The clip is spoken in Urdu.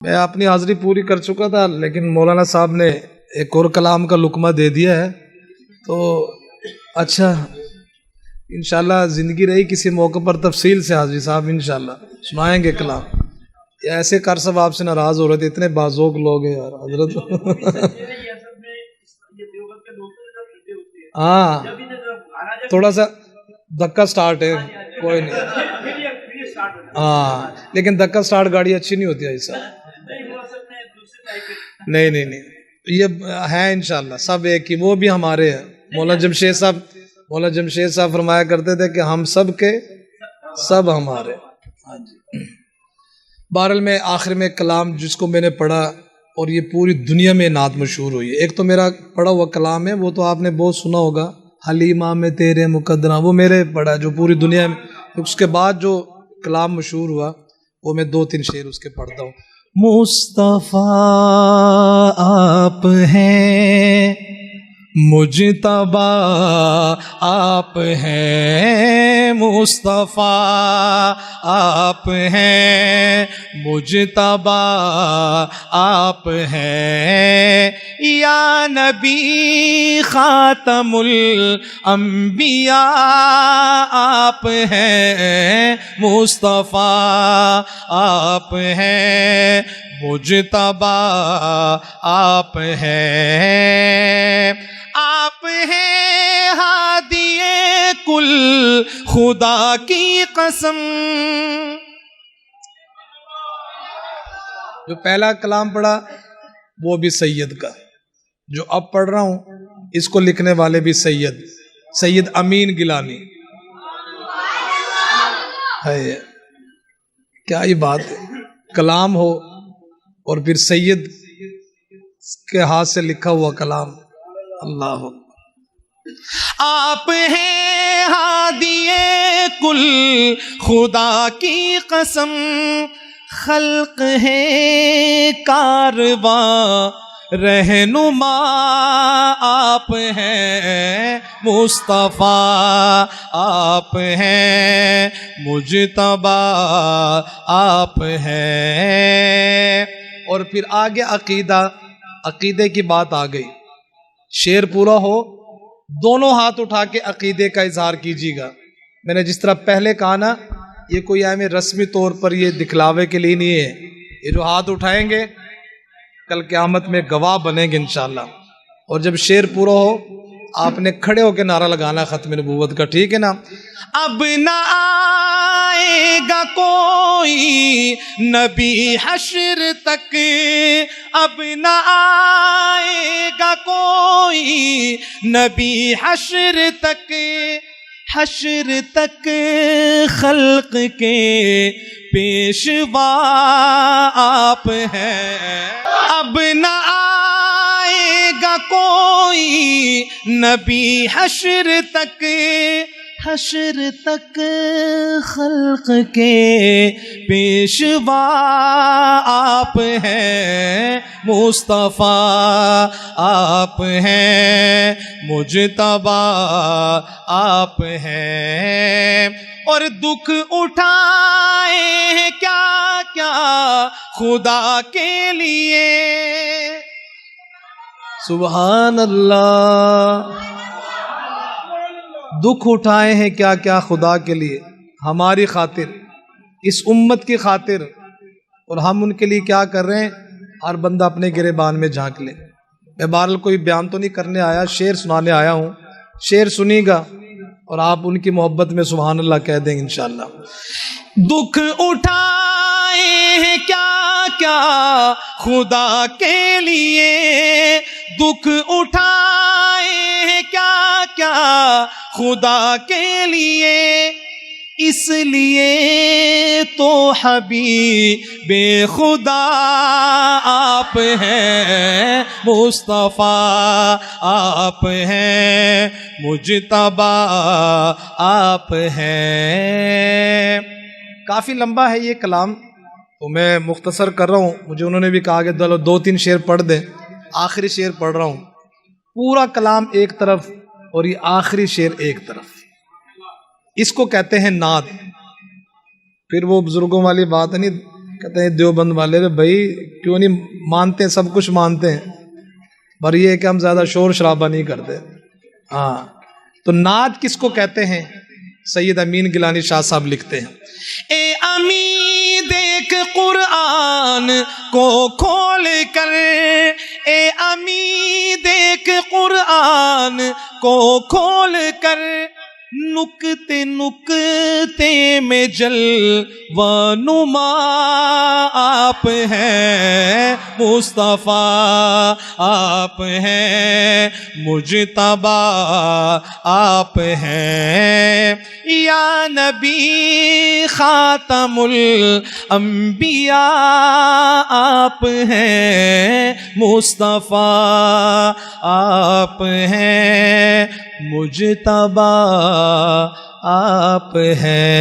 میں اپنی حاضری پوری کر چکا تھا، لیکن مولانا صاحب نے ایک اور کلام کا لقمہ دے دیا ہے، تو اچھا انشاءاللہ زندگی رہی کسی موقع پر تفصیل سے حاضری صاحب انشاءاللہ سنائیں گے کلام. یہ ایسے کر سب آپ سے ناراض ہو رہے تھے، اتنے بازوق لوگ ہیں یار حضرت. ہاں تھوڑا سا دھکا سٹارٹ ہے، کوئی نہیں. ہاں لیکن دھکا سٹارٹ گاڑی اچھی نہیں ہوتی ایسا. نہیں نہیں نہیں، یہ ہے انشاءاللہ سب ایک ہی، وہ بھی ہمارے ہیں. مولانا جمشید صاحب فرمایا کرتے تھے کہ ہم سب کے سب ہمارے. ہاں جی. بہرحال میں آخر میں کلام جس کو میں نے پڑھا اور یہ پوری دنیا میں نعت مشہور ہوئی ہے. ایک تو میرا پڑھا ہوا کلام ہے، وہ تو آپ نے بہت سنا ہوگا، حلیمہ میں تیرے مقدرہ، وہ میرے پڑھا جو پوری دنیا میں. اس کے بعد جو کلام مشہور ہوا وہ میں 2-3 شعر اس کے پڑھتا ہوں. مصطفیٰ آپ ہیں، مجتبیٰ آپ ہیں، مصطفیٰ آپ ہیں، مجتبیٰ آپ ہیں، یا نبی خاتم الانبیاء آپ ہیں، مصطفیٰ آپ ہیں، مجتبیٰ آپ ہیں. آپ ہیں ہادی کل خدا کی قسم. جو پہلا کلام پڑھا وہ بھی سید کا، جو اب پڑھ رہا ہوں اس کو لکھنے والے بھی سید امین گیلانی ہے. کیا یہ بات ہے، کلام ہو اور پھر سید کے ہاتھ سے لکھا ہوا کلام. اللہ آپ ہیں ہادی کل خدا کی قسم، خلق ہے کارواں رہنما آپ ہیں، مصطفیٰ آپ ہیں، مجتبیٰ آپ ہیں. اور پھر آگے عقیدے کی بات آ گئی. شعر پورا ہو دونوں ہاتھ اٹھا کے عقیدے کا اظہار کیجیے گا. میں نے جس طرح پہلے کہا نا، یہ کوئی رسمی طور پر یہ دکھلاوے کے لیے نہیں ہے. یہ جو ہاتھ اٹھائیں گے کل قیامت میں گواہ بنیں گے انشاءاللہ. اور جب شعر پورا ہو آپ نے کھڑے ہو کے نعرہ لگانا ختم نبوت کا، ٹھیک ہے نا؟ اب نہ آئے گا کوئی نبی حشر تک، اب نہ آئے گا کوئی نبی حشر تک، حشر تک خلق کے پیشوا آپ ہیں. اب نہ آئے گا کوئی نبی حشر تک، حشر تک خلق کے پیشوا آپ ہیں، مصطفیٰ آپ ہیں، مجتبیٰ آپ ہیں. اور دکھ اٹھائے ہیں کیا کیا خدا کے لیے. سبحان اللہ. دکھ اٹھائے ہیں کیا کیا خدا کے لیے، ہماری خاطر، اس امت کی خاطر. اور ہم ان کے لیے کیا کر رہے ہیں، ہر بندہ اپنے گریبان میں جھانک لے. میں بہرحال کوئی بیان تو نہیں کرنے آیا، شعر سنانے آیا ہوں. شعر سنی گا اور آپ ان کی محبت میں سبحان اللہ کہہ دیں گے انشاءاللہ. دکھ اٹھائے ہیں کیا کیا خدا کے لیے، دکھ اٹھائے ہیں کیا کیا خدا کے لیے، اس لیے تو حبیب خدا آپ ہیں، مصطفیٰ آپ ہیں، مجتبیٰ آپ ہیں. کافی لمبا ہے یہ کلام تو میں مختصر کر رہا ہوں. مجھے انہوں نے بھی کہا کہ 2-3 شعر پڑھ دیں. آخری شعر پڑھ رہا ہوں. پورا کلام ایک طرف اور یہ آخری شعر ایک طرف. اس کو کہتے ہیں نعت. پھر وہ بزرگوں والی بات نہیں، کہتے ہیں دیوبند والے بھائی کیوں نہیں مانتے, سب کچھ مانتے ہیں, پر یہ ہے کہ ہم زیادہ شور شرابہ نہیں کرتے. ہاں تو نعت کس کو کہتے ہیں؟ سید امین گیلانی شاہ صاحب لکھتے ہیں, اے امین دیکھ قرآن کو کھول کر, اے امین دیکھ قرآن کو کھول کر, نکتے نکتے میں جلوہ نما آپ ہیں مصطفیٰ, آپ ہیں مجتبی, آپ ہیں یا نبی خاتم الانبیاء, آپ ہیں مصطفیٰ, آپ ہیں مجتبی, آپ ہیں.